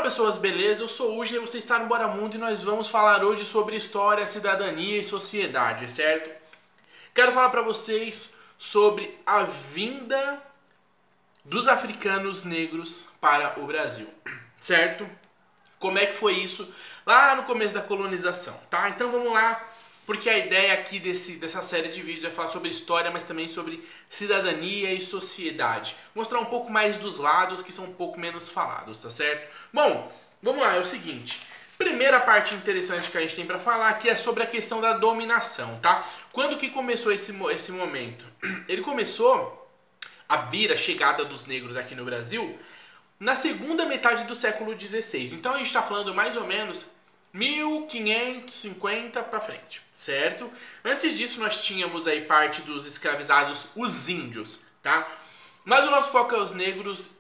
Fala pessoas, beleza? Eu sou o Uji e você está no Bora Mundo e nós vamos falar hoje sobre história, cidadania e sociedade, certo? Quero falar para vocês sobre a vinda dos africanos negros para o Brasil, certo? Como é que foi isso lá no começo da colonização, tá? Então vamos lá, porque a ideia aqui dessa série de vídeos é falar sobre história, mas também sobre cidadania e sociedade. Mostrar um pouco mais dos lados que são um pouco menos falados, tá certo? Bom, vamos lá, é o seguinte. Primeira parte interessante que a gente tem para falar aqui é sobre a questão da dominação, tá? Quando que começou esse momento? Ele começou a vir a chegada dos negros aqui no Brasil na segunda metade do século XVI. Então a gente está falando mais ou menos 1550 para frente, certo? Antes disso nós tínhamos aí parte dos escravizados, os índios, tá? Mas o nosso foco é os negros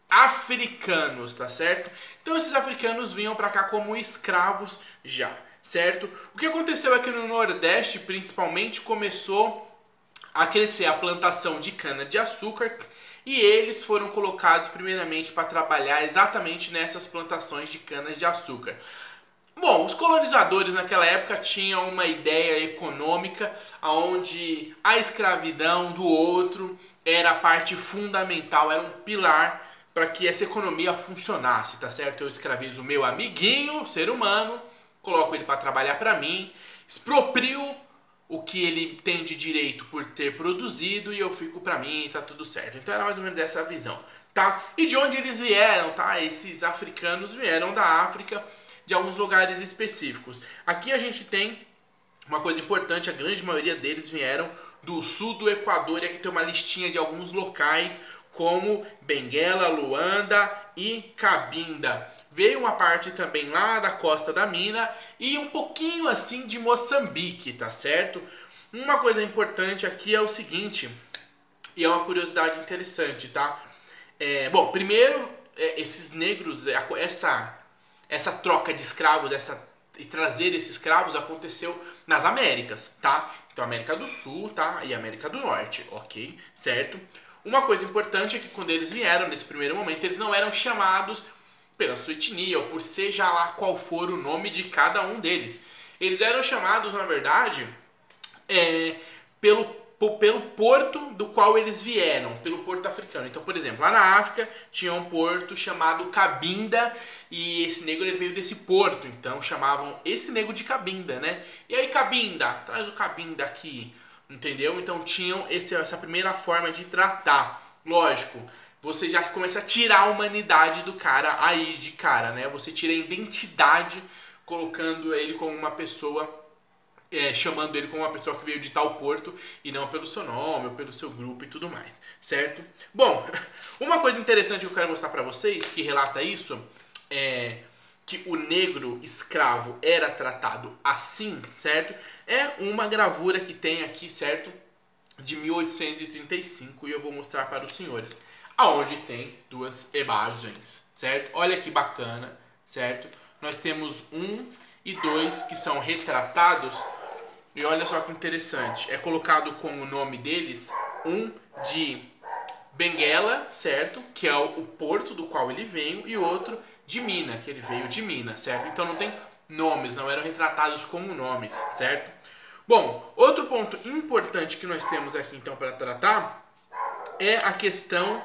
africanos, tá certo? Então esses africanos vinham para cá como escravos já, certo? O que aconteceu aqui no Nordeste, principalmente, começou a crescer a plantação de cana-de-açúcar e eles foram colocados primeiramente para trabalhar exatamente nessas plantações de cana-de-açúcar. Bom, os colonizadores naquela época tinham uma ideia econômica onde a escravidão do outro era a parte fundamental, era um pilar para que essa economia funcionasse, tá certo? Eu escravizo o meu amiguinho, ser humano, coloco ele para trabalhar para mim, exproprio o que ele tem de direito por ter produzido e eu fico para mim e tá tudo certo. Então era mais ou menos essa visão, tá? E de onde eles vieram, tá? Esses africanos vieram da África, de alguns lugares específicos. Aqui a gente tem uma coisa importante, a grande maioria deles vieram do sul do Equador, e aqui tem uma listinha de alguns locais como Benguela, Luanda e Cabinda. Veio uma parte também lá da costa da Mina e um pouquinho assim de Moçambique, tá certo? Uma coisa importante aqui é o seguinte, e é uma curiosidade interessante, tá? Bom, primeiro, esses negros, essa troca de escravos, e trazer esses escravos aconteceu nas Américas, tá? Então América do Sul, tá? E América do Norte, ok? Certo? Uma coisa importante é que quando eles vieram, nesse primeiro momento, eles não eram chamados pela sua etnia ou por seja lá qual for o nome de cada um deles. Eles eram chamados, na verdade, pelo porto do qual eles vieram, pelo porto africano. Então, por exemplo, lá na África tinha um porto chamado Cabinda e esse negro ele veio desse porto, então chamavam esse negro de Cabinda, né? E aí, Cabinda, traz o Cabinda aqui, entendeu? Então tinham essa primeira forma de tratar. Lógico, você já começa a tirar a humanidade do cara aí de cara, né? Você tira a identidade colocando ele como uma pessoa, chamando ele como uma pessoa que veio de tal porto e não pelo seu nome ou pelo seu grupo e tudo mais, certo? Bom, uma coisa interessante que eu quero mostrar pra vocês que relata isso é que o negro escravo era tratado assim, certo? É uma gravura que tem aqui, certo? De 1835 e eu vou mostrar para os senhores, aonde tem duas imagens, certo? Olha que bacana, certo? Nós temos 1 e 2 que são retratados. E olha só que interessante, é colocado como o nome deles, um de Benguela, certo? Que é o porto do qual ele veio, e outro de Mina, que ele veio de Mina, certo? Então não tem nomes, não eram retratados como nomes, certo? Bom, outro ponto importante que nós temos aqui então para tratar é a questão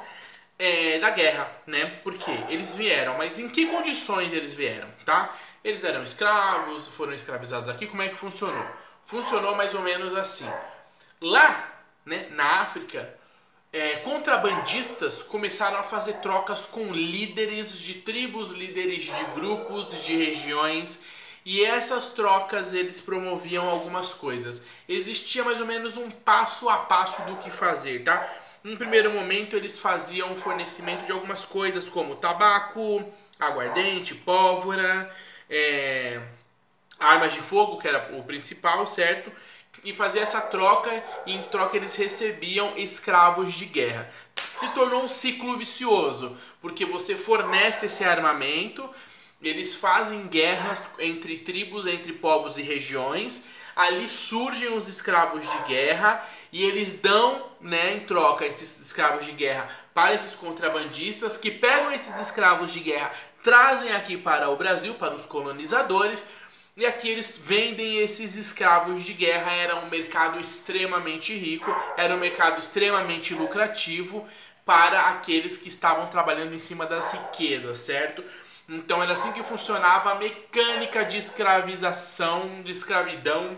da guerra, né? Porque eles vieram, mas em que condições eles vieram, tá? Eles eram escravos, foram escravizados aqui, como é que funcionou? Funcionou mais ou menos assim. Lá, né, na África, contrabandistas começaram a fazer trocas com líderes de tribos, líderes de grupos, de regiões, e essas trocas eles promoviam algumas coisas. Existia mais ou menos um passo a passo do que fazer, tá? Num primeiro momento eles faziam o fornecimento de algumas coisas como tabaco, aguardente, pólvora, armas de fogo, que era o principal, certo? E fazia essa troca, e em troca eles recebiam escravos de guerra. Se tornou um ciclo vicioso, porque você fornece esse armamento, eles fazem guerras entre tribos, entre povos e regiões, ali surgem os escravos de guerra e eles dão, né, em troca esses escravos de guerra para esses contrabandistas que pegam esses escravos de guerra, trazem aqui para o Brasil, para os colonizadores, e aqui eles vendem esses escravos de guerra. Era um mercado extremamente rico, era um mercado extremamente lucrativo para aqueles que estavam trabalhando em cima das riquezas, certo? Então era assim que funcionava a mecânica de escravização, de escravidão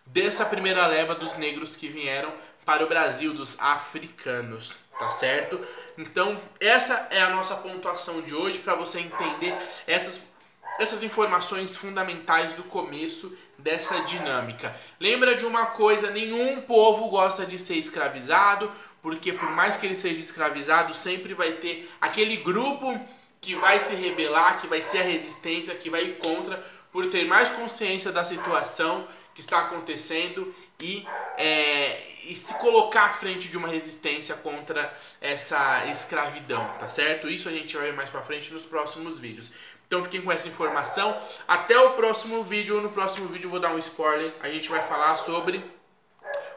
dessa primeira leva dos negros que vieram para o Brasil, dos africanos, tá certo? Então essa é a nossa pontuação de hoje para você entender essas informações fundamentais do começo dessa dinâmica. Lembra de uma coisa, nenhum povo gosta de ser escravizado, porque por mais que ele seja escravizado, sempre vai ter aquele grupo que vai se rebelar, que vai ser a resistência, que vai ir contra, por ter mais consciência da situação que está acontecendo e se colocar à frente de uma resistência contra essa escravidão, tá certo? Isso a gente vai ver mais pra frente nos próximos vídeos. Então fiquem com essa informação. Até o próximo vídeo. No próximo vídeo eu vou dar um spoiler. A gente vai falar sobre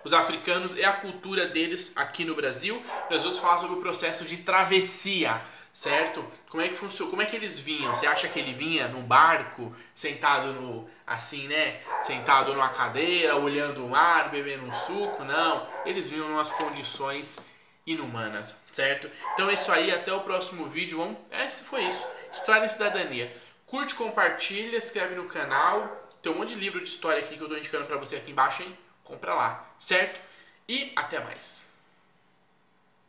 os africanos e a cultura deles aqui no Brasil. Nós vamos falar sobre o processo de travessia, certo? Como é que funciona? Como é que eles vinham? Você acha que ele vinha num barco, sentado no, assim, né? Sentado numa cadeira, olhando o mar, bebendo um suco? Não. Eles vinham em umas condições inumanas, certo? Então é isso aí. Até o próximo vídeo. Esse foi isso. História e cidadania. Curte, compartilha, se inscreve no canal. Tem um monte de livro de história aqui que eu tô indicando pra você aqui embaixo, hein? Compra lá, certo? E até mais.